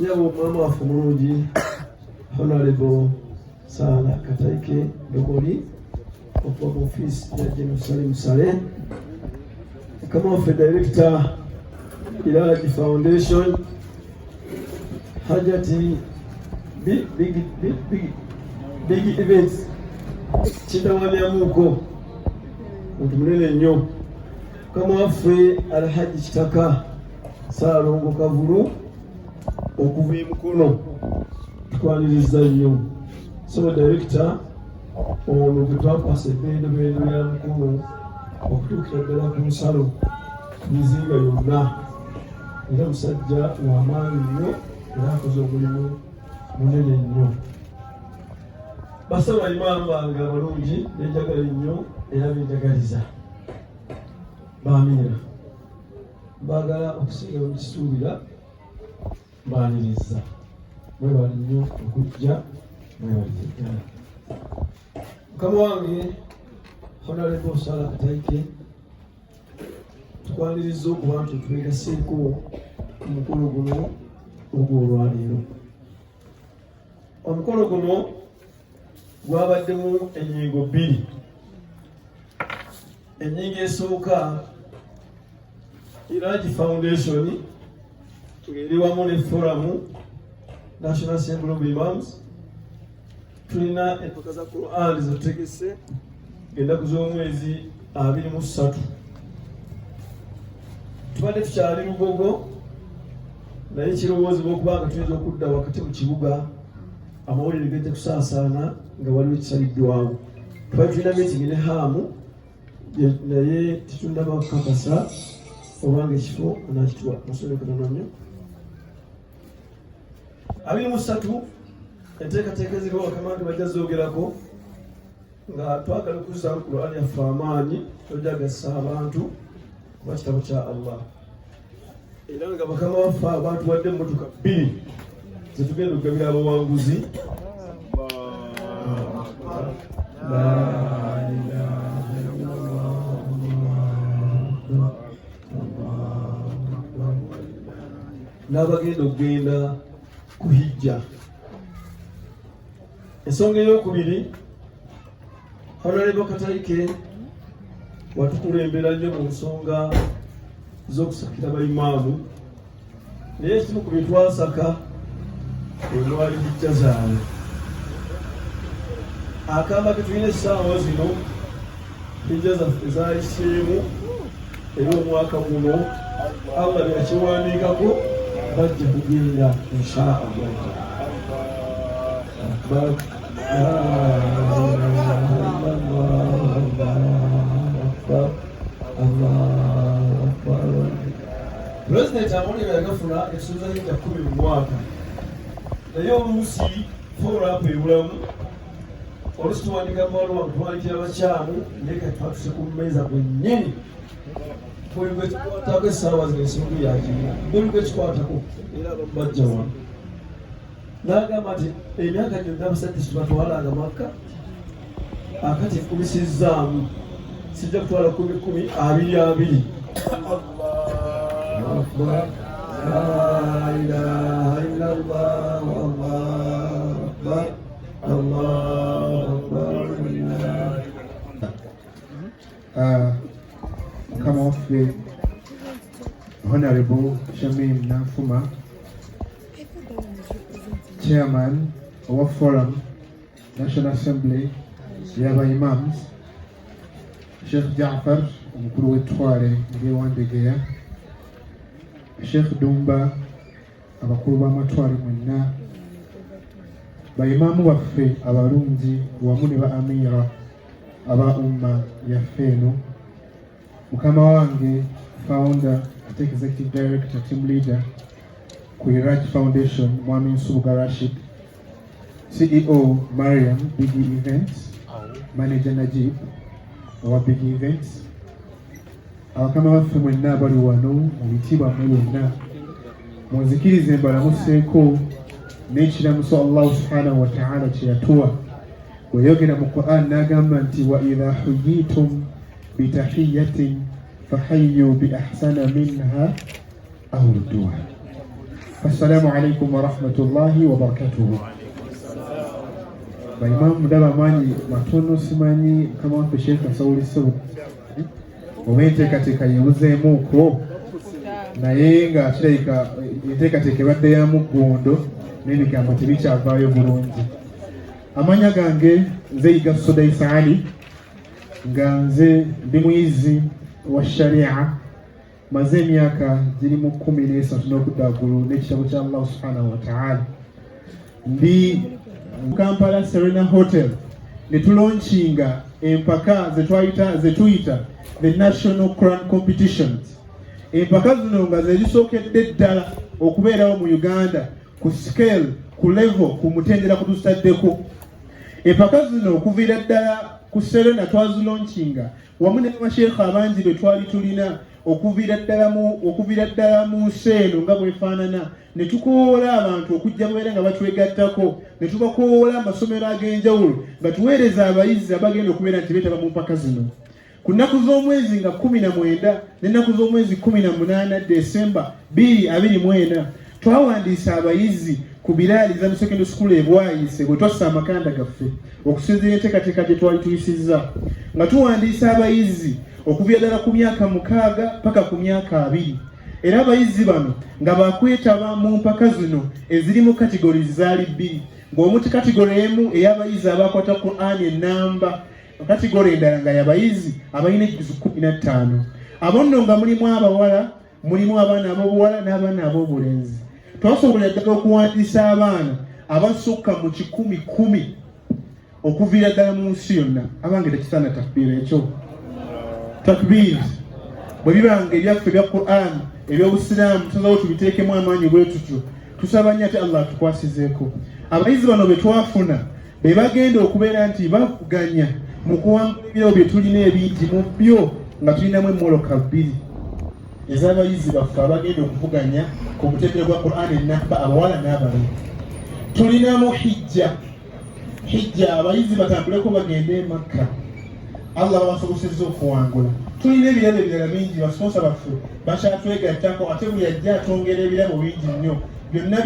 Nyabo mama wa Fumuruji Honorable Sala Kataike Dogoli of office ya General Salim Saleh kama of director Ilaji Foundation Hajati big events Chitawanya Muko utumulele nnyo kama afe Alhaji Kitaka Salongo Kavulu okuva mukono twaniriza nnyo so director ono kutwapasa ebintu ya mukono okutuukira ddala ku nsalo mizinga yonna era musajja w'amaanyi nnyo era akoze omulimu munene nnyo basaba imamu bange abalungi benjagala nnyo era benjagaliza baamira baagala okusinga mukisuubira baniriza mwebali nnyo okujja mwebalitegala mukama wange Honorable Sala Kataike tukwaniriza okuba nti twegaseeko omukolo guno ogw'olwaleero. Omukolo guno gwabaddemu ennyingo bbiri. Ennyingo esooka Ilaji Foundation eri wamu ne forum National Assembly of Imams tulina empaka za Quran zotegese ennaku z'omwezi 23 tubadde tukyali Lugogo naye kirowoozebwa okuba nga tuyinza okudda wakati mu kibuga amawulire gajja kusaasaana nga waliwo ekisaliddwawo twali tulina meeting ne haamu naye tetundaba kukakasa obanga ekifo anakituwa masole katono nnyo 23 enteekateeka eziriwo bakamandu bajja zoogerako nga twagala okuzza Qur'ani yaffe amaanyi tojagasa abantu kuba kitabo kya Allah era nga bakama waffe abantu wadde emmotoka 2 zetugenda okugabira abawanguzi n'abagenda okugenda kuhijja. Ensonga ey'okubiri Honorable Kataike watukulembera nnyo mu nsonga z'okusakira bayimaamu naye ekimu ku byetwasaka olwali hijja zaabwe akamba ke tulina essaawa zino hijja zaffe ezayiseemu era omwaka guno Allah byakiwandiikako bajja kugenda insha President amulira yagafuna ekisuubizo kya 10 mu mwaka naye oluusi forapu ebulamu oluusi tuwandika amaluwa tuwandikira abakyamu naye kati twatuse ku mmeeza kwennyini buli gwe kikwatako essaawa zino ensimbu yakirina buli gwe kikwatako era bajja wano n'agamba nti emyaka gyonna abasajja tubatwalanga Makka akati nkubisizzaamu sijja kutwala 10 20 Allahu Akbar la ilaha illallah Allahu Akbar Allahu Akbar. Come off the Honorable Shamim Nafuma, Chairman of our Forum, National Assembly, Yaba Imams, Sheikh Ja'far, Mkuru wetwale ngewandegeya, Sheikh Dumba, abakulu b'amatwale mwenna, bayimamu baffe abalungi wamu ne ba amira aba umma yaffe eno, mukama wange founder ate executive director team leader ku Ilaji Foundation Mwami Nsubuga Rashid, CEO Mariam Biggie Events, manager Najib owa Biggie Events, abakama baffe mwenna abali wano mu bitiibwa mmwe byonna munzikirize mbalamuseeko n'ekiramuso Allah subhanahu wa ta'ala kye yatuwa bwe yogera mu Quran n'agamba nti wa idha huyitum bitahiyatin fahayyu bi ahsana minha aw rudduha. Assalamu alaikum wa rahmatullahi wa barakatuhu. Baimamu daba manyi matono simanyi kama waffe Sheikh Sauli Sow obenteekateeka yebuzeemuuko naye nga kirabika enteekateeka ebadde ya muggondo n'ebigambo tebikyavaayo bulungi. Amanya gange nze Yiga Sudais Ali nga nze ndi muyizi wa sharia maze emyaka giri mu 13 n'okuddaggulu n'ekitabo kya Allah subhanahu wa ta'ala. Ndi Kampala Serena Hotel netulaunchinga empaka zetuyita the National Quran Competitions. Empaka zino nga zerisokedde ddala okubeerawo mu Uganda ku scale, ku level, ku mutendera kututaddeko. Empaka zino okuviira ddala ku Serena twazilaunchinga wamu n'abasheekha abangi be twali tulina okuviira ddala mu nsi eno nga bwefaanana ne tukoola abantu okujja babeera nga batwegattako ne tubakoola amasomero ag'enjawulo nga tuweereza abayizi abagenda okubeera nti beetaba mu mpaka zino. Ku nnaku z'omwezi nga 19 n'ennaku z'omwezi 18 Desemba 2024 twawandiisa abayizi ku Bilali Islamic Secondary School e Bwayise bwe twassa amakanda gaffe okusinziira enteekateeka gye twali tuyisizza nga tuwandiisa abayizi okuviira ddala ku myaka 6 paka ku myaka 2. Era abayizi bano nga bakwetaba mu mpaka zino eziri mu kategori zaali 2 ng'omuti kategori emu ey'abayizi abakwata Qur'an ennamba, kategori endala nga y'abayizi abalina ekizu 15. Abo nno nga mulimu abawala, mulimu abaana ab'obuwala n'abaana ab'obulenzi. Twasobola ddala okuwandiisa abaana abasukka mu 10,000 okuviira ddala mu nsi yonna. Abange tekisaana takbiira ekyo. Takbir bwe bibanga ebyaffe bya Qur'an eby'obusiraamu tuzawo tubiteekemu amaanyi bwe tutyo tusaba nnyo ate Allah tukwasizeeko. Abayizi bano be twafuna be bagenda okubeera nti bavuganya mu kuwangula ebirabo bye tulina ebingi mu byo nga tulinamu emmoloka 2 ez'abayizi baffe abagenda okuvuganya ku mutendera gwa Qur'an ennamba abawala n'abalenzi. Tulinamu hijja abayizi batambuleko bagende e Makka. Allah babasobosezza okuwangula. Tulina ebirabo ebirala bingi, basponsa baffe bakyatwegattako ate buli ajja atwongera ebirabo bingi nnyo. Byonna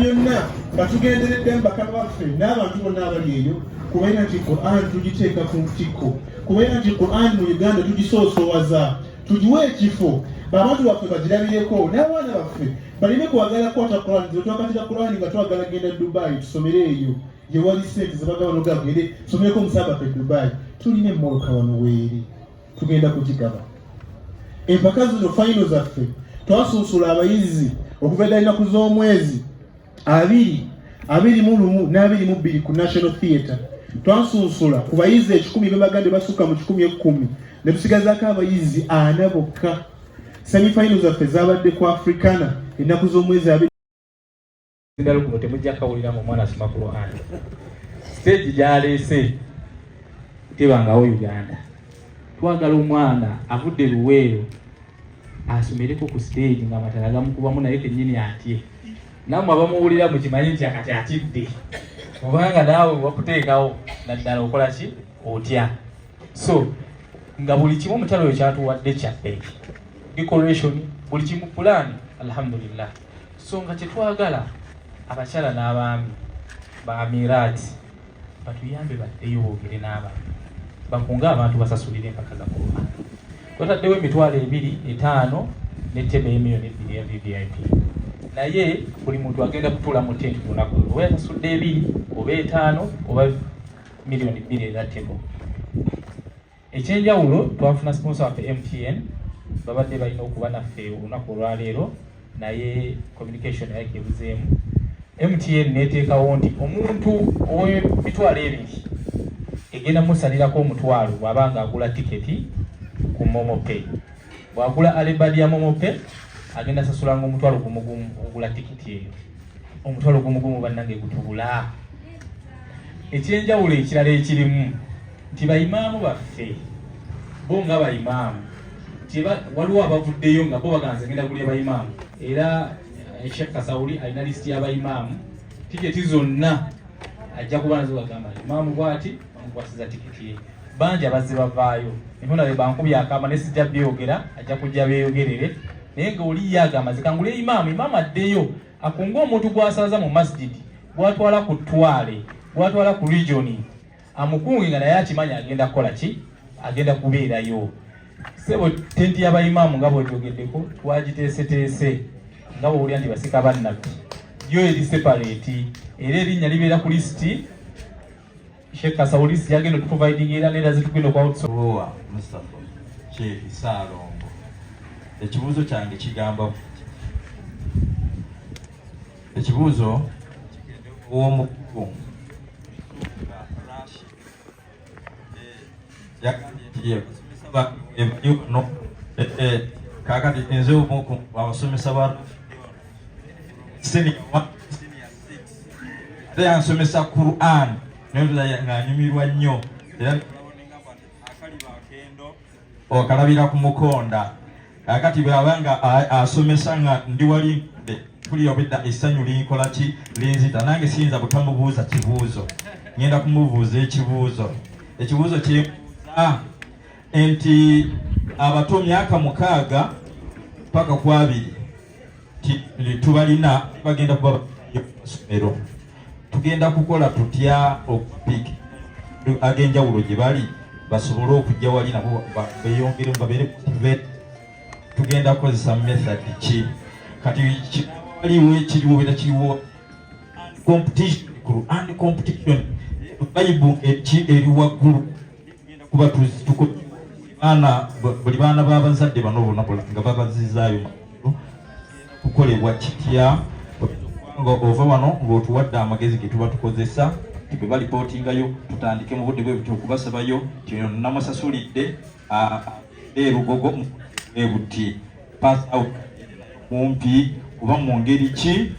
nga tugenderedde mbakama baffe n'abantu bonna abali eyo kubeera nti Qur'an tugiteeka ku ntikko, kubeera nti Qur'an mu Uganda tugisoosowaza, tugiwe ekifo abantu baffe bagirabireko n'abaana baffe balime kwagala kwata Qur'an. Twakatira Qur'an nga twagala genda Dubai tusomere eyo gye wali ssente zebagaba nogagende somereko omusaba ffe Dubai. Tulina emmoloka wano weeri tugenda kugigaba. Empaka zino final zaffe twasunsula abayizi okuva ddala ennaku z'omwezi 21 n'22 ku National Theatre. Twasunsula ku bayizi 10,000 be bagande basukka mu 10,000 ne tusigazaako abayizi 4 bokka. Semi-final zaffe zabadde ku Africana ennaku z'omwezi 2. Ndalo kuno temujja kawuliramu omwana asoma Qur'an. Stage gyaleese tebangawo Uganda. Twagala omwana avudde Luweero asomereko ku stage nga amatala gamukubamu naye kennyini atye. Nammwe abamuwulira mukimanyi nti akati atidde. Kubanga naawe wakuteekawo naddala okola ki? Otya. So nga buli kimu omukyalo oyo kyatuwadde kyaffe. Decoration, buli kimu plan, alhamdulillah. So nga kyetwagala abakyala n'abaami ba Amirati batuyambe baddeyo boogere n'abantu bakunga abantu basasulire empaka za Qur'an. Twataddewo emitwalo 2, 5 n'ettebe y'emiliyoni 2 ya VVIP. Naye buli muntu agenda kutuula mu tent ku lunaku olwo. Oba yasasudde 2 oba 5 oba miliyoni 2 eza ttebo. Ekyenjawulo twafuna sponsor waffe MTN babadde balina okuba naffe olunaku olwaleero naye communication yake ebuzeemu. MTN neteekawo nti omuntu ow'emitwalo 2 egenda musalirako omutwalo bw'abanga agula tiketi ku MomoPay. Bw'agula alibadi ya MomoPay agenda sasulanga omutwalo gumugumu ogula tiketi eyo. Omutwalo gumugumu bannange gutubula. Ekyenjawulo ekirala ekirimu nti bayimaamu baffe bo nga bayimaamu waliwo abavuddeyo nga bo baganze ngenda kulya bayimaamu. Era Sheikh Kasauli alina listi y'abayimaamu tiketi zonna ajja kuba nazo bagamba imaamu bwati bamukwasiza tiketi ye. Bangi abazze bavaayo mpona be bankubya akama ne sijja byogera ajja kujja beeyogerere naye nga oli yagamba zikangule imaamu addeyo akunga omuntu gw'asaza mu masjid gwatwala ku twale gwatwala ku region amukunge nga naye akimanya agenda kukola ki agenda kubeerayo. Sebo tenti y'abayimaamu nga bwetwogeddeko twagiteeseteese nga bw'owulira nti basika bannabbi yo eri separate era erinnya libeera ku lisiti. Sheikh Kasawulisi yagenda tuproviding era nera zitugenda okwa Mustafa Sheikh Salongo. Ekibuuzo kyange kigamba ekibuuzo w'omukulu kakati nze omuku abasomesa ba ate yansomesa Quran ng'anyumirwa nnyo era okalabira ku mukonda kakati bw'aba nga asomesa nga ndi wali tuli obedda essanyu linkola ki linzita nange siyinza butamubuuza kibuuzo ngenda kumubuuza ekibuuzo kyebuuza nti abato myaka 6 paka ku 2 tubalina bagenda kuba masomero tugenda kukola tutya okupika ag'enjawulo gye bali basobole okujja wali nabo beyongere babeere motivate. Tugenda kukozesa method ki kati waliwo ekiriwo bera kiriwo competition and competition Bible eri waggulu kuba tukoana buli baana b'abazadde bano bonna nga babazizaayo kukolebwa kitya nga ova wano ng'otuwadde amagezi ge tuba tukozesa tibe balipootingayo tutandike mu budde bwe butyo okubasabayo kino namusasulidde erugogo ebuti pass out mumpi kuba mu ngeri ki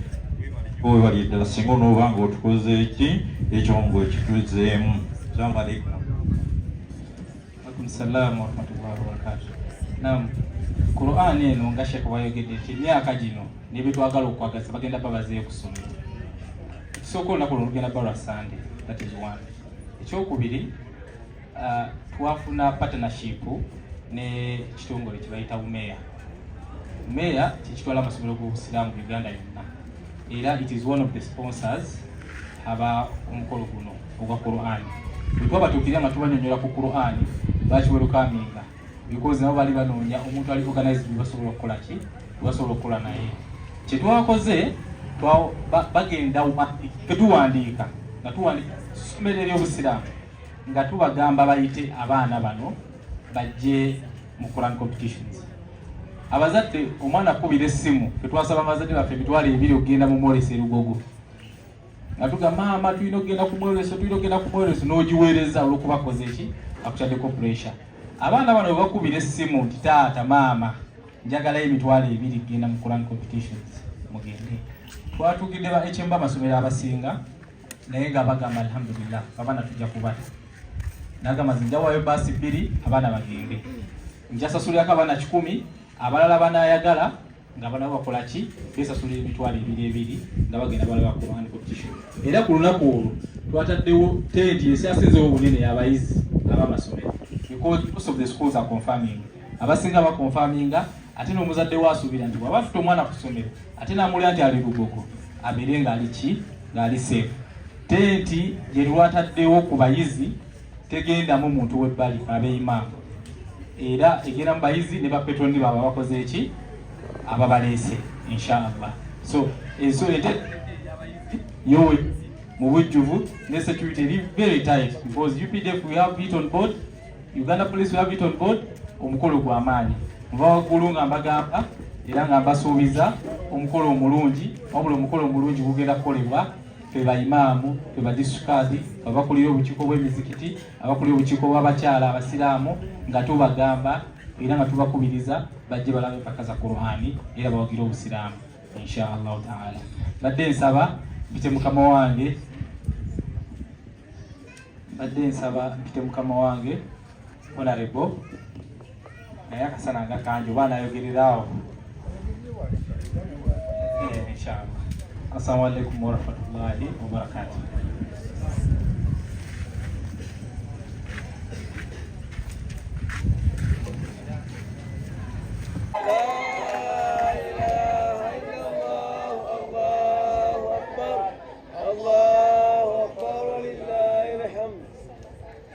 owe bali ddala singa onooba nga otukoze eki ekyo ng'okituzeemu. Assalamu alaikum. Alaikum salaam wa rahmatullahi wa barakatuh. Naam, Qur'an eno nga Sheikh bayogedde nti emyaka gino nebye twagala okwagaza bagenda babazeeyo ku ssomero. Ekisooka olunaku luno lugenda balwa Sunday, that is one. Ekyokubiri twafuna partnership ne kitongole kye bayita UMEA. UMEA kikitwala amasomero g'obusiraamu mu Uganda yonna era it is one of the sponsors aba omukolo guno ogwa Qur'an. Bwe twabatuukirira nga tubanyonyola ku Qur'an bakiwerukaminga because nabo bali banoonya omuntu ali organized basobola okukola ki basobola okukola naye. Kye twakoze bagenda tetuwandiika nga tuwandiika ssomero ery'obusiraamu nga tubagamba bayite abaana bano bajje mu Quran competitions. Abazadde omwana akubira essimu tetwasaba abazadde baffe emitwalo 2 okugenda mu mwolesa erugogo nga tugamba maama tulina okugenda ku mwolesa n'ogiweereza olw'okubakoze eki akutaddeko pressure. Abaana bano bwe bakubira essimu nti taata maama njagalayo emitwalo 2 kugenda mu Quran competitions mugende. Twatugidde ba HMB amasomero abasinga naye nga bagamba alhamdulillah abaana tujja kubata nagamba njawayo basi 2 abaana bagende njasasulirako abaana 10 abalala banayagala nga bana bakola ki besasulira emitwalo 2 nga bagenda balaba Quran competition. Era ku lunaku olwo twataddewo tenti esyasinzewo obunene y'abayizi ab'amasomero because most of the schools are confirming abasinga bakonfaminga ate n'omuzadde waasuubira nti bw'aba afite omwana ku ssomero ate n'amulya nti ali lugogo abeere ng'ali ki ng'ali safe. Tenti gye lwataddewo ku bayizi tegendamu muntu w'ebbali abeeyimaamu era egenda mu bayizi ne bapetoni baaba bakoze eki ababaleese inshallah. So ente yowe mu bujjuvu ne security eri very tight because UPDF we have it on board, Uganda Police we have it on board. Omukolo gwa maanyi nva waggulu nga mbagamba era nga mbasuubiza omukolo omulungi wabula omukolo omulungi gugenda kukolebwa fe bayimaamu fe badisukadi abakulira obukiiko bw'emizikiti abakulira obukiiko bw'abakyala abasiraamu nga tubagamba era nga tubakubiriza bajje balabe empaka za Qur'ani era bawagire obusiraamu inshallah taala. Badde nsaba mpite mukama wange honorable naye akasana nga kangi oba nayogererawo inshallah. Assalamu alaikum warahmatullahi wabarakatuh. La ilaha illallah Allah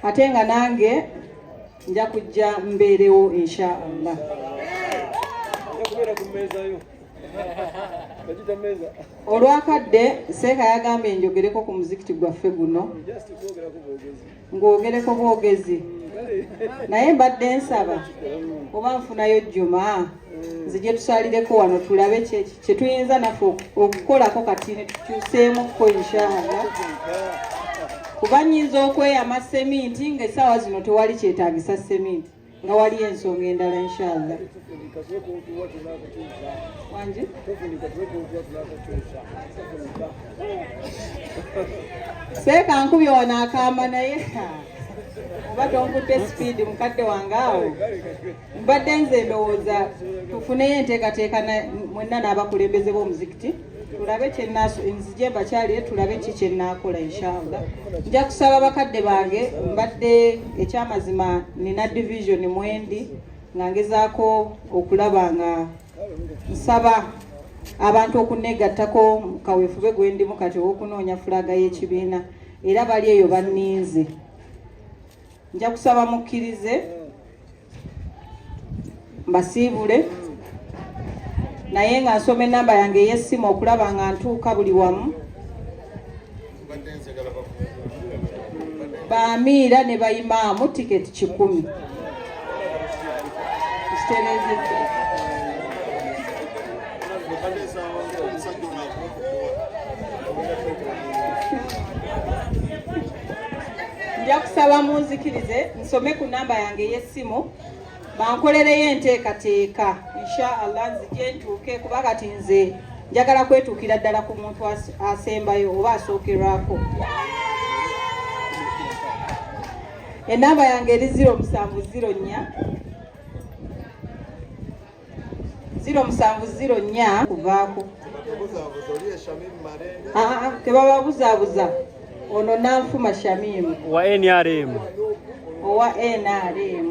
ate nga nange nja kujja mbeerewo inshallah. Olwakadde Seeka yagambye njogereko ku muzikiti gwaffe guno, ng'ogereko bwogezi, naye mbadde nsaba oba nfunayo Juma nzije tusalireko wano tulabe kye tuyinza naffe okukolako kati ne tukyuseemuko inshallah. Kuba nnyinza okweyama seminti ng'essaawa zino tewali kyetaagisa seminti nga wali ensonga endala inshallah. Wangi? Seeka nkubye wano akaama naye oba tonkutte speed mukadde wange awo. Mbadde nze ndowooza tufuneyo enteekateeka mwenna n'abakulembeze b'omuzikiti tulabe nzije mbakyalire tulabe ki kye nnaakola inshallah. Nja kusaba bakadde bange, mbadde ekyamazima nina division mwendi nga ngezaako okulaba nga nsaba abantu okunnegattako mu kaweefube gwe ndimu kati ow'okunoonya fulaga y'ekibiina, era bali eyo banninze. Nja kusaba mukkirize mbasiibule, naye nga nsoma ennamba yange ey'essimu okulaba nga ntuuka buli wamu. Baamiira ne bayimaamu tiketi 10. Nja kusaba munzikirize nsome ku namba yange ey'essimu bankolereyo enteekateeka inshallah nzije ntuuke, kuba kati nze njagala kwetuukira ddala ku muntu asembayo oba asookerwako. Ennamba yange eri 0704 0704 kuvaako. Tebababuzaabuza, ono Nanfuma Shamimu wa NRM. Owa NRM.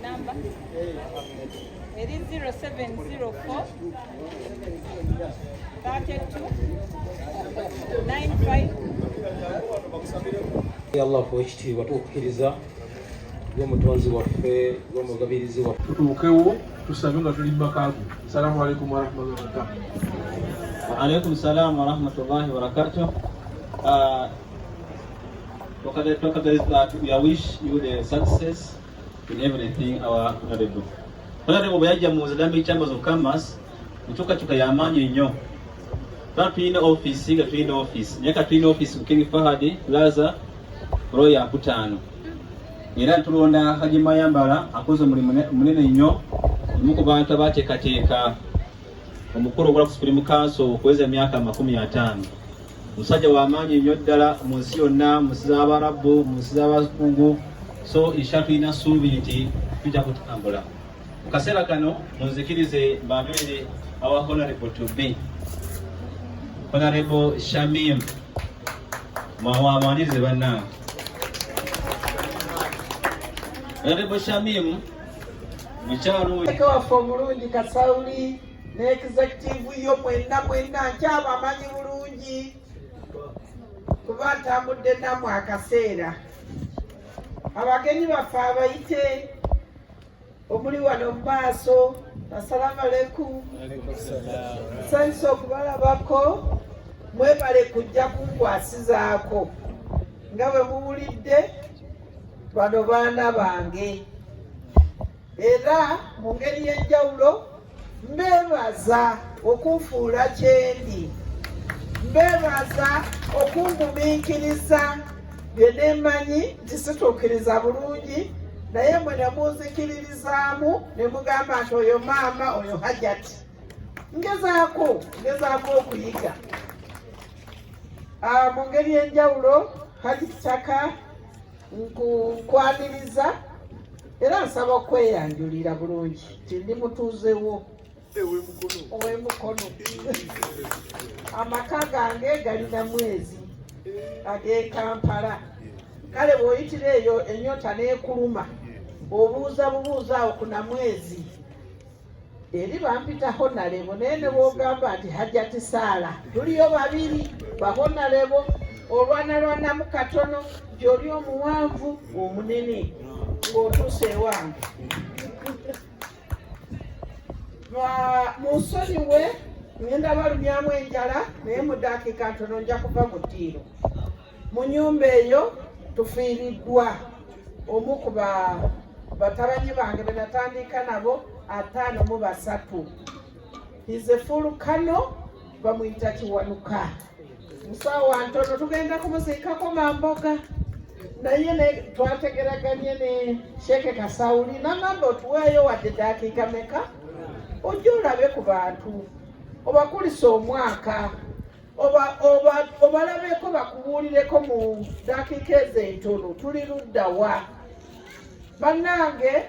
Number it is 0704 32 95. Allah kwa ekitiibwa tukkiriza gw'omutonzi waffe gw'omugabirizi waffe tutuukewo tusabe nga tuli mumakago. Assalamu alaikum warahmatullahi wabarakatuh. Wa alaikum salam warahmatullahi wabarakatuh. We wish you the success in everything our honorable. Honorable bweyajja mu Zambia Chambers of Commerce mukyukakyuka y'amaanyi nnyo. Tulina office nga tulina office. Nyaka tulina office ku King Fahad Plaza Royal Kutano. Era tulonda Haji Mayambala akoze omulimu munene nnyo mu ku bantu abateekateeka omukulu ogula ku Supreme Council okuweza emyaka 50. Musajja w'amaanyi nnyo ddala mu nsi yonna, mu nsi z'Abarabu, mu nsi z'Abakungu. So inshallah tulina ssuubi nti tujja kutambula. Mu kaseera kano munzikirize mbabeere our honorable to be Honorable Shamim mwawanirize bannange. Honorable Shamim mukyalo waffe omulungi Kasawuli ne executive yo mwenna nkyabamanyi bulungi kuba ntambudde nammwe akaseera. Abagenyi baffe abayite omuli wano mu maaso, assalamu alaikum. Nsanyusa okubalabako, mwebale kujja kunkwasizaako. Nga bwe muwulidde bano baana bange, era mu ngeri y'enjawulo mbeebaza okunfuula kyendi, mbeebaza okungumiikiriza bye neemanyi nti situukiriza bulungi, naye mwe ne munzikiririzaamu ne mugamba nti oyo maama oyo Hajati. Ngezaako okuyiga mu ngeri y'enjawulo. Haji Kitaka nkwaniriza era nsaba okweyanjulira bulungi nti ndi mutuuzewo ow'emukono. Amaka gange galina mwezi ag'e Kampala. Kale bw'oyitira eyo ennyota n'ekuluma obuuza bubuuza awo kuna mwezi eri bampita honalebo naye ne bwogamba nti Hajjati Saala tuliyo babiri bahonalebo olwanalwanamu katono nti oli omuwanvu omunene ng'otuuse ewange munsonyiwe ngenda balumyamu enjala naye mu dakiika ntono nja kuva mu ddiiro. Mu nnyumba eyo tufiiriddwa omu ku batabanyi bange be natandika nabo 53. He's a full Kano, bamuyita Kiwanuka. Musawo wa ntono tugenda kumuziikako Mamboga naye twategeraganye ne Sheikh Kasawuli n'agamba otuweeyo wadde dakiika meka ojja olabe ku bantu obakulisa omwaka obalabeko bakubuulireko mu dakiika ezo entono tuli ludda wa. Bannange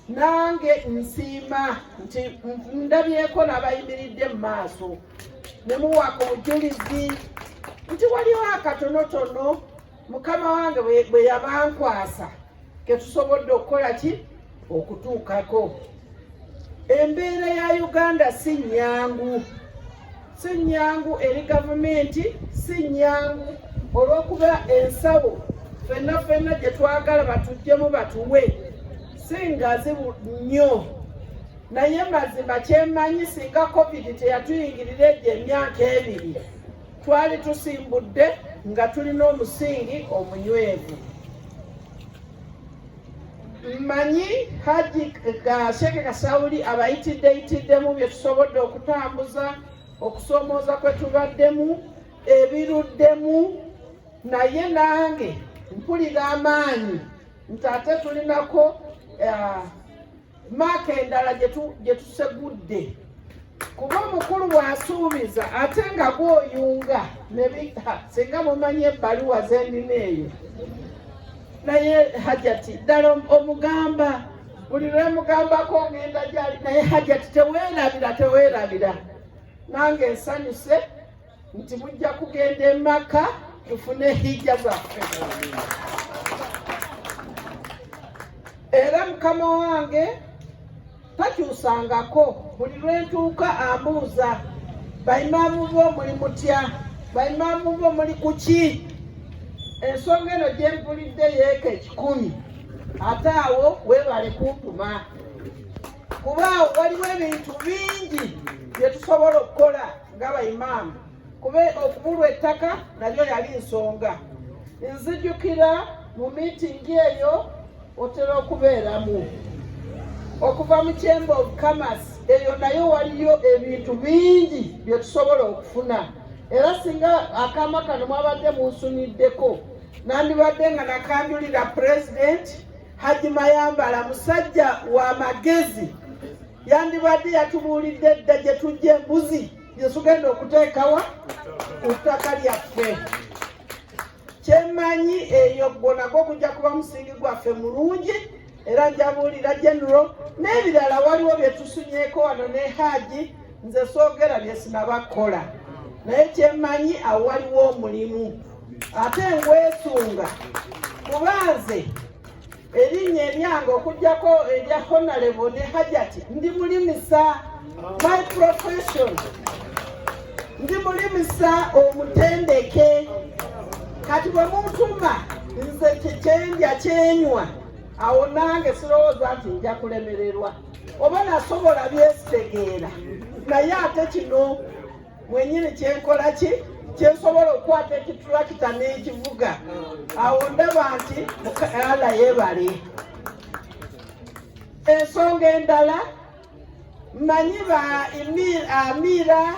nange nsiima nti ndabyeko n'abayimiridde mu maaso ne muwaka obujulizi nti waliwo akatonotono Mukama wange bwe yabankwasa ke tusobodde okukola ki okutuukako. Embeera ya Uganda si nnyangu eri gavumenti, si nnyangu olw'okuba ensawo ffenna gye twagala batuggyemu batuwe si ngazi nnyo. Naye mazima kyemmanyi singa COVID teyatuyingirira egyo emyaka 2 twali tusimbudde nga tulina omusingi omunywevu. Mmanyi Haji Sheikh Kasawuli abayitiddemu bye tusobodde okutambuza okusoomooza kwe tubaddemu ebiruddemu, naye nange mpulira amaanyi nti ate tulinako maaka endala gye tusegudde kuba omukulu bw'asuubiza ate nga gwoyunga singa mumanyi ebbaluwa zendina eyo. Naye Hajjati ddala omugamba buli lwe mugambako ngenda gyali naye Hajjati teweerabira nange nsanyuse nti mujja kugenda emaka tufune hijja zaffe era Mukama wange takyusangako. Buli lwe ntuuka ambuuza bayimaamu bo muli mutya, bayimaamu bo muli kuki. Ensonga eno gye mpulidde yeeka 10 ate awo weebale kuntuma kuba awo waliwo ebintu bingi bye tusobola okukola ng'abayimaamu kuba okubulwa ettaka nalyo yali nsonga. Nzijukira mu miitingi eyo otera okubeeramu okuva mu Chamber of Commerce eyo nayo waliyo ebintu bingi bye tusobola okufuna. Era singa akaama kano mwabadde munsuniddeko nandibadde nga nakanjulira President Haji Mayambala musajja wa magezi yandibadde yatubuulidde dda gye tujja embuzi gye tugenda okuteekawa ku ttaka lyaffe. Kyemmanyi eyo gwo nagwo gujja kuba musingi gwaffe mulungi era njabuulira General n'ebirala waliwo bye tusunyeeko wano ne Haji nze soogera bye sinabakola naye kyemmanyi awo waliwo omulimu ate ngwesunga kubanze erinnya eryange okugjako erya Honorable ne Hajjati ndi mulimisa my profession, ndi mulimisa omutendeke. Kati bwe muntuma nze kyendya kyenywa awo nange sirowooza nti nja kulemererwa oba nasobola byesitegeera naye ate kino mwenyini kyenkola ki kyensobola okukwata ekitulakita n'ekivuga awo ndaba nti ala yeebale. Ensonga endala mmanyi ba Amira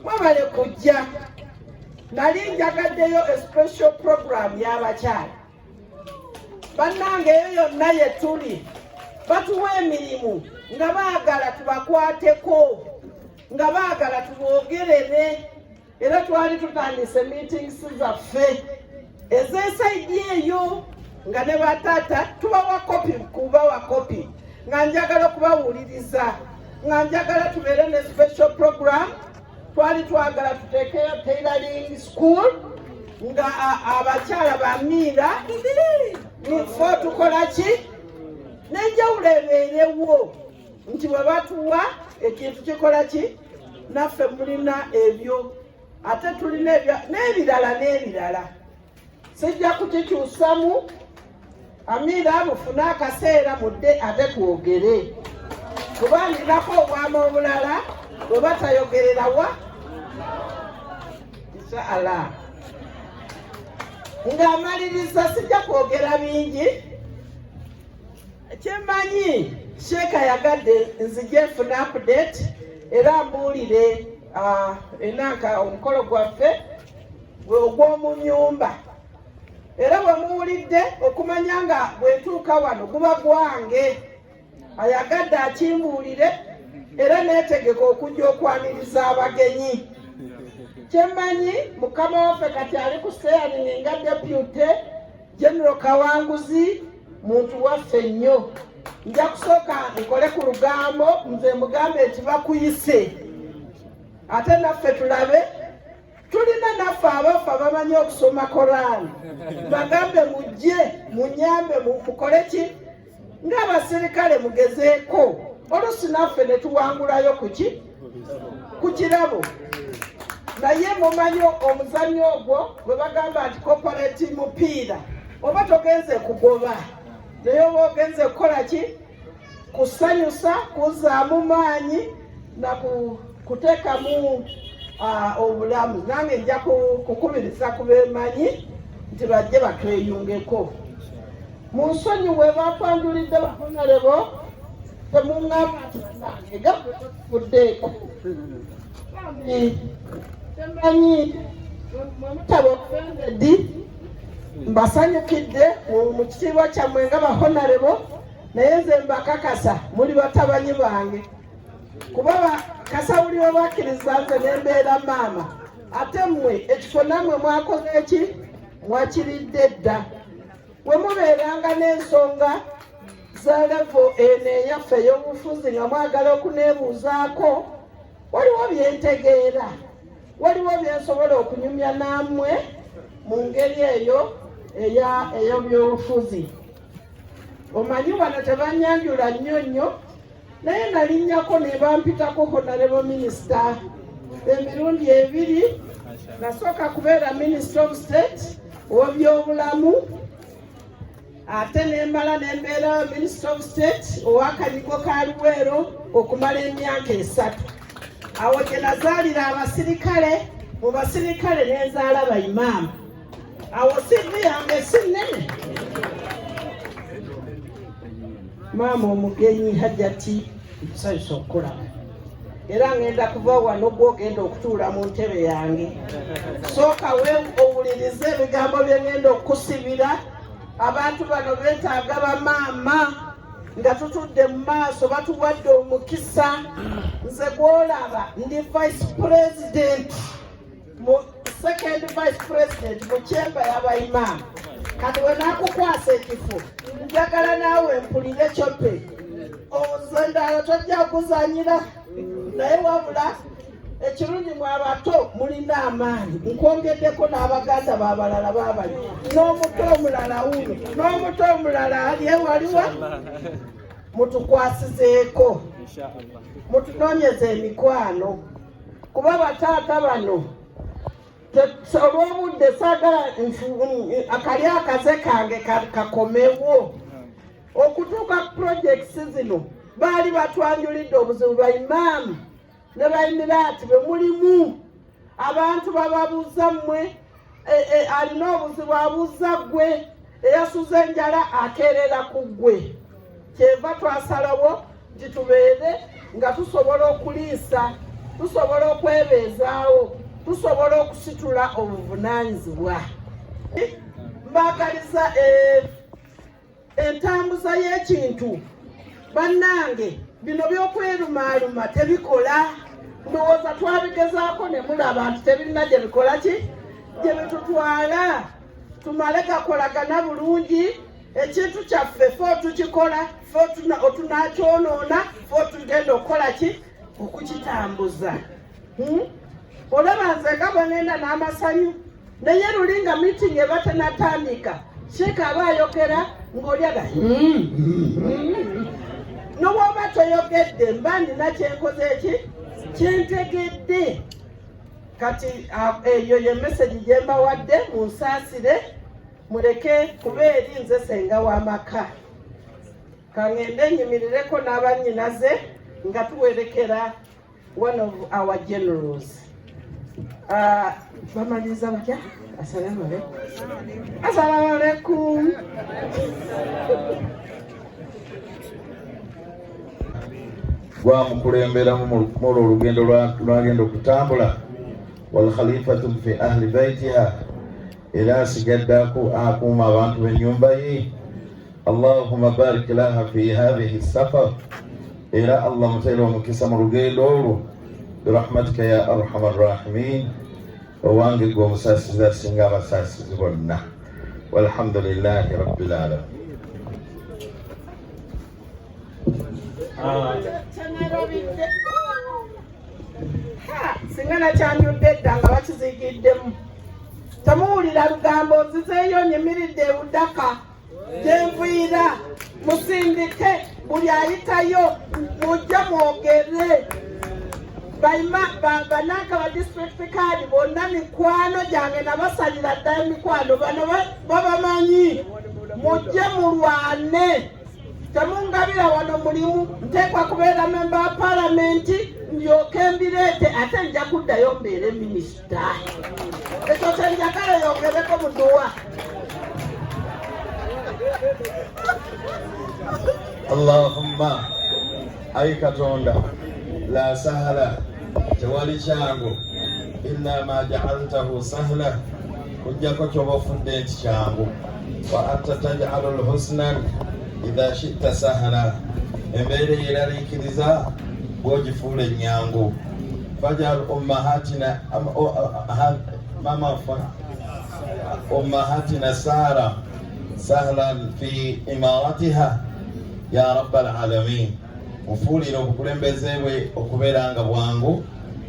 mwebale kujja nali njagaddeyo special program y'abakyala. Bannange eyo yonna ye tuli batuwa emirimu nga baagala tubakwateko nga baagala tuboogerere era twali tutandise meetings zaffe ez'esaidi eyo nga ne bataata tubawa kopi kubawa kopi nga njagala okubabuuliriza nga njagala tubeere ne special program. Twali twagala tuteekeyo tailoring school nga abakyala bamiira fo tukola ki n'enjawulo ebeerewo nti bwe batuwa ekintu kikola ki naffe mulina ebyo ate tulina n'ebirala sijja kukikyusamu. Amira mufune akaseera mudde ate twogere kuba ndinako obwama obulala bwe batayogerera wa inshallah. Ng'amaliriza sijja kwogera bingi. Kyemmanyi Sheikh yagadde nzije nfune update era mbuulire enanka omukolo gwaffe ogw'omu nnyumba. Era bwe muwulidde okumanya nga bwentuuka wano guba gwange, ayagadde akimbuulire era neetegeka okujja okwaniriza abagenyi. Kyemmanyi mukama waffe kati ali ku steering nga deputy General Kawanguzi, muntu waffe nnyo. Nja kusooka nkole ku lugambo nze mugambe nti bakuyise ate naffe tulabe. Tulina naffe abafu abamanyi okusoma Korani, bagambe mujje munyambe mukole ki ng'abasirikale mugezeeko oluusi naffe ne tuwangulayo ku kirabo. Naye mumanyi omuzannyo ogwo gwe bagamba nti cooperative mupiira oba togenze kugoba naye oba ogenze kukola ki kusanyusa kuzzaamu maanyi na kuteekamu obulamu. Nange nja kukubiriza ku beemanyi nti bajje batweyungeko. Mu nsonyiwe bakwanjulidde bahonorebo temuŋŋamba nti banange gabuddeeko temanyi mutabo offended. Mbasanyukidde mu kitiibwa kyammwe nga bahonorebo naye nze mbakakasa muli batabanyi bange kuba kasawuli we bakkiriza nze nembeera maama ate mmwe ekifo nammwe mwakoze eki mwakiridde dda. We mubeeranga n'ensonga za levo eno eyaffe ey'obufuzi nga mwagala okuneebuuzaako, waliwo byentegeera, waliwo byensobola okunyumya nammwe mu ngeri eyo ey'ebyobufuzi. Omanyi wano tebanyanjula nnyo naye nalinnyako ne bampitako honorable minister emirundi 2. Nasooka kubeera minister of state ow'ebyobulamu ate nembala nembeera minister of state ow'akanyigo ka Luweero okumala emyaka 3. Awo gye nazaalira abasirikale, mu basirikale nenzaala baimaamu. Awo sivi yange si nnene. Maama omugenyi Hajjati nsanyusa okukulaba era ngenda kuva wano gw'ogenda okutuula mu ntebe yange. Sooka we owulirize ebigambo bye ngenda okusibira. Abantu bano beetaaga bamaama nga tutudde mu maaso batuwadde omukisa. Nze gw'olaba ndi vice president, second vice president mu kyemba y'abaimaamu. Kati we nakukwasa ekifo njagala naawe mpulire kyope. Nze ndala tojja kuzanyira naye wabula ekirungi mu abato mulina amaanyi. Nkwongeddeko n'abaganda b'abalala baabali n'omuto omulala wuno n'omuto omulala ali ewaliwa. Mutukwasizeeko mutunoonyeze emikwano kuba bataata bano olw'obudde saagala akali akaze kange kakomewo. Okutuuka ku projects zino baali batwanjulidde obuzibu baimaamu ne bayimirati bwe mulimu. Abantu bababuuza mmwe alina obuzibu abuuza ggwe, eyasuza enjala akeerera ku ggwe. Kyeva twasalawo nti tubeere nga tusobola okuliisa, tusobola okwebeezaawo, tusobola okusitula obuvunaanyizibwa. Mbaagaliza entambuza y'ekintu bannange bino by'okwerumaaluma tebikola. Ndowooza twabigezaako ne mulaba nti tebirina gye bikola ki gye bitutwala. Tumale gakolagana bulungi. Ekintu kyaffe ffe tukikola, ffe otunakyonoona, ffe tugenda okukola ki okukitambuza. Olaba nze nga bwe ngenda n'amasanyu naye luli nga meeting eba tenatandika Sheikh aba ayogera ng'oli aga n'obwoba kyogedde mba nina kyenkoze eki kyentegedde. Kati eyo ye message gye mbawadde, munsaasire muleke kubeeri nze senga w'amaka. Kangende nyimirireko n'abannyinaze nga tuwerekera one of our generals. Bamaliza batya? Assalamu alaikum. Assalamu alaikum. Gwamukulembera mu olugendo lwagenda okutambula wal khalifatu fi ahli baitiha era asigadde akuuma abantu b'ennyumba ye. Allahumma barik laha fi hadhihi safar, era Allah mutaire omukisa mu lugendo olwo birahmatika ya arhamar rahimin. Owange gwe omusaasizi asinga abasaasizi bonna. Walhamdulillahi rabbil alamin. Singa nakyanyudde dda nga bakiziigiddemu. Temuwulira lugambo, nzizeeyo nyimiridde ebudaka gye nviira. Musindike buli ayitayo mujje mwogere. Bananka ba district card bonna mikwano gyange nabasalira ddala emikwano, bano babamanyi. Mujje mulwane. Temungabira wano mulimu, nteekwa kubeera member wa palamenti ndyoke mbireete ate nja kuddayo mbeere minisita. Ekyo kyenjagala yongereko mu dduwa. Allahumma ayi Katonda la sahla tewali kyangu illa ma ja'altahu sahla, kujjako kyoba ofudde nti kyangu. Wa anta taj'alu al-husna idha shi'ta sahla, embeera yeraliikiriza bw'ogifuula ennyangu. Faj'al ummahatina sara sahlan fi imaratiha ya rabbal alamin. Mufuulire obukulembeze bwe okubeera nga bwangu,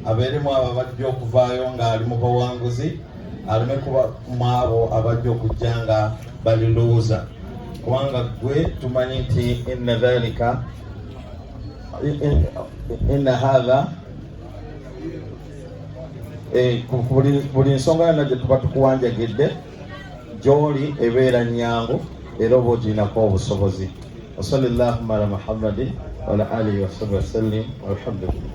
abeeremu abo abajja okuvaayo ng'ali mu buwanguzi, aleme kuba mu abo abajja okujja nga baliluuza. Kubanga gwe tumanyi nti inna hadha buli nsonga yonna gye tuba tukuwanjagidde gy'oli ebeera nnyangu era oba ogirinako obusobozi. Wa sallallahu ala Muhammadin wa ala alihi wa sahbihi wa sallim walhamdulillah.